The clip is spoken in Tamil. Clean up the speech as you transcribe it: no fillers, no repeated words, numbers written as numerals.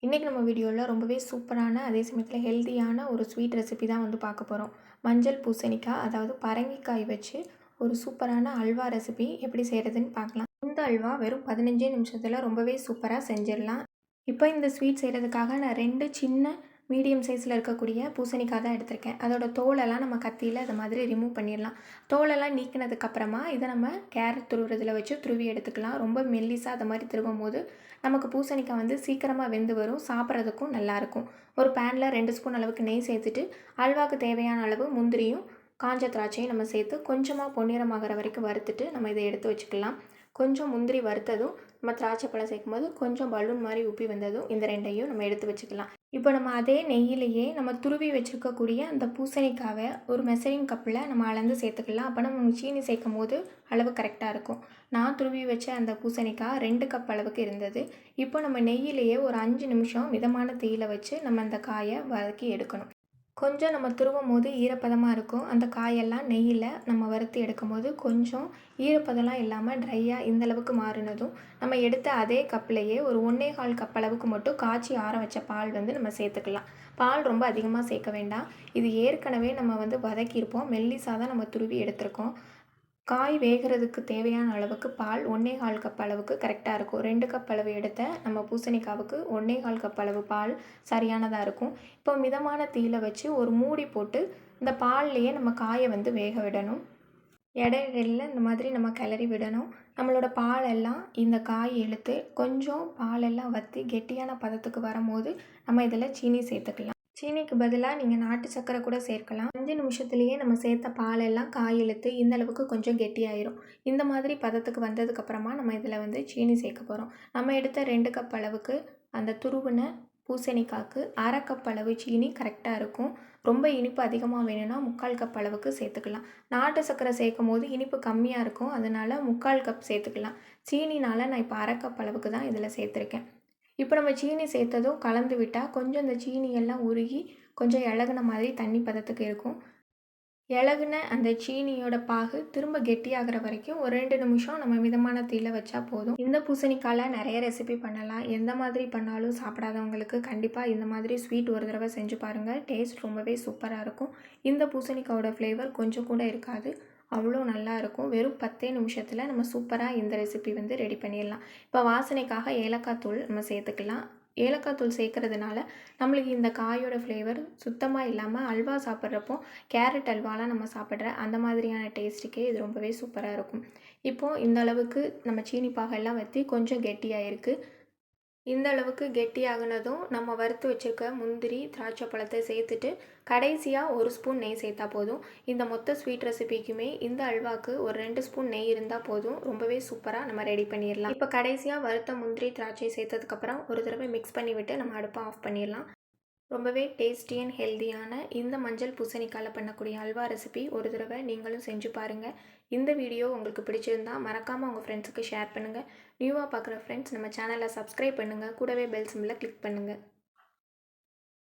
இன்றைக்கி நம்ம வீடியோவில் ரொம்பவே சூப்பரான அதே சமயத்தில் ஹெல்த்தியான ஒரு ஸ்வீட் ரெசிபி தான் வந்து பார்க்க போகிறோம். மஞ்சள் பூசணிக்காய் அதாவது பரங்கிக்காய் வச்சு ஒரு சூப்பரான அல்வா ரெசிபி எப்படி செய்கிறதுன்னு பார்க்கலாம். இந்த அல்வா வெறும் 15 நிமிஷத்தில் ரொம்பவே சூப்பராக செஞ்சிடலாம். இப்போ இந்த ஸ்வீட் செய்கிறதுக்காக நான் 2 சின்ன மீடியம் சைஸில் இருக்கக்கூடிய பூசணிக்காய் தான் எடுத்திருக்கேன். அதோட தோலெல்லாம் நம்ம கத்தியில் அது மாதிரி ரிமூவ் பண்ணிடலாம். தோலெல்லாம் நீக்கினதுக்கப்புறமா இதை நம்ம கேரட் துருவுறதுல வச்சு துருவி எடுத்துக்கலாம். ரொம்ப மெல்லிசாக அது மாதிரி திருவும் போது நமக்கு பூசணிக்காய் வந்து சீக்கிரமாக வெந்து வரும், சாப்பிட்றதுக்கும் நல்லாயிருக்கும். ஒரு பேனில் 2 ஸ்பூன் அளவுக்கு நெய் சேர்த்துட்டு அல்வாவுக்கு தேவையான அளவு முந்திரியும் காஞ்ச திராட்சையும் நம்ம சேர்த்து கொஞ்சமாக பொன்னிறமாகிற வரைக்கும் வறுத்துட்டு நம்ம இதை எடுத்து வச்சுக்கலாம். கொஞ்சம் முந்திரி வறுத்ததும் நம்ம திராட்சை பழம் சேர்க்கும் போது கொஞ்சம் பலூன் மாதிரி உப்பி வந்ததும் இந்த ரெண்டையும் நம்ம எடுத்து வச்சுக்கலாம். இப்போ நம்ம அதே நெய்யிலேயே நம்ம துருவி வச்சுருக்கக்கூடிய அந்த பூசணிக்காவை ஒரு மெசரிங் கப்பில் நம்ம அளந்து சேர்த்துக்கலாம். அப்போ நம்ம சீனி சேர்க்கும் போது அளவு கரெக்டாக இருக்கும். நான் துருவி வச்ச அந்த பூசணிக்காய் 2 கப் அளவுக்கு இருந்தது. இப்போ நம்ம நெய்யிலேயே ஒரு 5 நிமிஷம் மிதமான தீயில வச்சு நம்ம அந்த காயை வதக்கி எடுக்கணும். கொஞ்சம் நம்ம திருவும் போது ஈரப்பதமாக இருக்கும். அந்த காயெல்லாம் நெய்யில் நம்ம வறுத்து எடுக்கும்போது கொஞ்சம் ஈரப்பதம்லாம் இல்லாமல் ட்ரையாக இந்தளவுக்கு மாறினதும் நம்ம எடுத்த அதே கப்லேயே ஒரு 1 1/4 கப் அளவுக்கு மட்டும் காய்ச்சி ஆற வச்ச பால் வந்து நம்ம சேர்த்துக்கலாம். பால் ரொம்ப அதிகமாக சேர்க்க வேண்டாம். இது ஏற்கனவே நம்ம வந்து வதக்கியிருப்போம், மெல்லிசாக தான் நம்ம துருவி எடுத்திருக்கோம். காய் வேகிறதுக்கு தேவையான அளவுக்கு பால் 1 1/4 கப் அளவுக்கு கரெக்டாக இருக்கும். 2 கப் அளவு எடுத்த நம்ம பூசணிக்காவுக்கு 1 1/4 கப் அளவு பால் சரியானதாக இருக்கும். இப்போ மிதமான தீயில வச்சு ஒரு மூடி போட்டு இந்த பால்லையே நம்ம காயை வந்து வேக விடணும். இடையில இந்த மாதிரி நம்ம கிளறி விடணும். நம்மளோட பாலெல்லாம் இந்த காய் இழுத்து கொஞ்சம் பாலெல்லாம் வற்றி கெட்டியான பதத்துக்கு வரும்போது நம்ம இதில் சீனி சேர்த்துக்கலாம். சீனிக்கு பதிலாக நீங்கள் நாட்டு சர்க்கரை கூட சேர்க்கலாம். 5 நிமிஷத்துலேயே நம்ம சேர்த்த பாலெல்லாம் காய் இழுத்து இந்த அளவுக்கு கொஞ்சம் கெட்டியாயிரும். இந்த மாதிரி பதத்துக்கு வந்ததுக்கப்புறமா நம்ம இதில் வந்து சீனி சேர்க்க போகிறோம். நம்ம எடுத்த 2 கப் அளவுக்கு அந்த துருவின பூசணிக்காய்க்கு 1/2 கப் அளவு சீனி கரெக்டாக இருக்கும். ரொம்ப இனிப்பு அதிகமாக வேணும்னா 3/4 கப் அளவுக்கு சேர்த்துக்கலாம். நாட்டு சர்க்கரை சேர்க்கும் போது இனிப்பு கம்மியாக இருக்கும், அதனால் 3/4 கப் சேர்த்துக்கலாம். சீனினால் நான் இப்போ 1/2 கப் அளவுக்கு தான் இதில் சேர்த்துருக்கேன். இப்போ நம்ம சீனி சேர்த்ததும் கலந்து விட்டால் கொஞ்சம் இந்த சீனி எல்லாம் உருகி கொஞ்சம் இளகுன மாதிரி தண்ணி பதத்துக்கு இருக்கும். இளகுன அந்த சீனியோட பாகு திரும்ப கெட்டியாகிற வரைக்கும் ஒரு 2 நிமிஷம் நம்ம மிதமான தீயில வச்சா போதும். இந்த பூசணிக்காயில் நிறைய ரெசிபி பண்ணலாம். எந்த மாதிரி பண்ணாலும் சாப்பிடாதவங்களுக்கு கண்டிப்பாக இந்த மாதிரி ஸ்வீட் ஒரு தடவை செஞ்சு பாருங்கள். டேஸ்ட் ரொம்பவே சூப்பராக இருக்கும். இந்த பூசணிக்காயோட ஃப்ளேவர் கொஞ்சம் கூட இருக்காது, அவ்வளோ நல்லாயிருக்கும். வெறும் 10 நிமிஷத்தில் நம்ம சூப்பராக இந்த ரெசிபி வந்து ரெடி பண்ணிடலாம். இப்போ வாசனைக்காக ஏலக்காய் தூள் நம்ம சேர்த்துக்கலாம். ஏலக்காய் தூள் சேர்க்கறதுனால நம்மளுக்கு இந்த காயோட ஃப்ளேவர் சுத்தமாக இல்லாமல் அல்வா சாப்பிட்றப்போ கேரட் அல்வாலாம் நம்ம சாப்பிட்ற அந்த மாதிரியான டேஸ்ட்டுக்கே இது ரொம்பவே சூப்பராக இருக்கும். இப்போது இந்த அளவுக்கு நம்ம சீனி பாகெல்லாம் வற்றி கொஞ்சம் கெட்டியாக இருக்குது. இந்த அளவுக்கு கெட்டியாகினதும் நம்ம வறுத்து வச்சுருக்க முந்திரி திராட்சை பழத்தை சேர்த்துட்டு கடைசியாக 1 ஸ்பூன் நெய் சேர்த்தா போதும். இந்த மொத்த ஸ்வீட் ரெசிபிக்குமே இந்த அல்வாவுக்கு ஒரு 2 ஸ்பூன் நெய் இருந்தால் போதும். ரொம்பவே சூப்பராக நம்ம ரெடி பண்ணிடலாம். இப்போ கடைசியாக வறுத்த முந்திரி திராட்சை சேர்த்ததுக்கப்புறம் ஒரு தடவை மிக்ஸ் பண்ணி விட்டு நம்ம அடுப்பை ஆஃப் பண்ணிடலாம். ரொம்பவே டேஸ்டி அண்ட் ஹெல்த்தியான இந்த மஞ்சள் பூசணிக்காயில் பண்ணக்கூடிய அல்வா ரெசிபி ஒரு தடவை நீங்களும் செஞ்சு பாருங்கள். இந்த வீடியோ உங்களுக்கு பிடிச்சிருந்தா மறக்காமல் உங்கள் ஃப்ரெண்ட்ஸுக்கு ஷேர் பண்ணுங்கள். நியூவாக பார்க்குற ஃப்ரெண்ட்ஸ் நம்ம சேனலை சப்ஸ்கிரைப் பண்ணுங்கள், கூடவே பெல் சிம்பிளை கிளிக் பண்ணுங்கள்.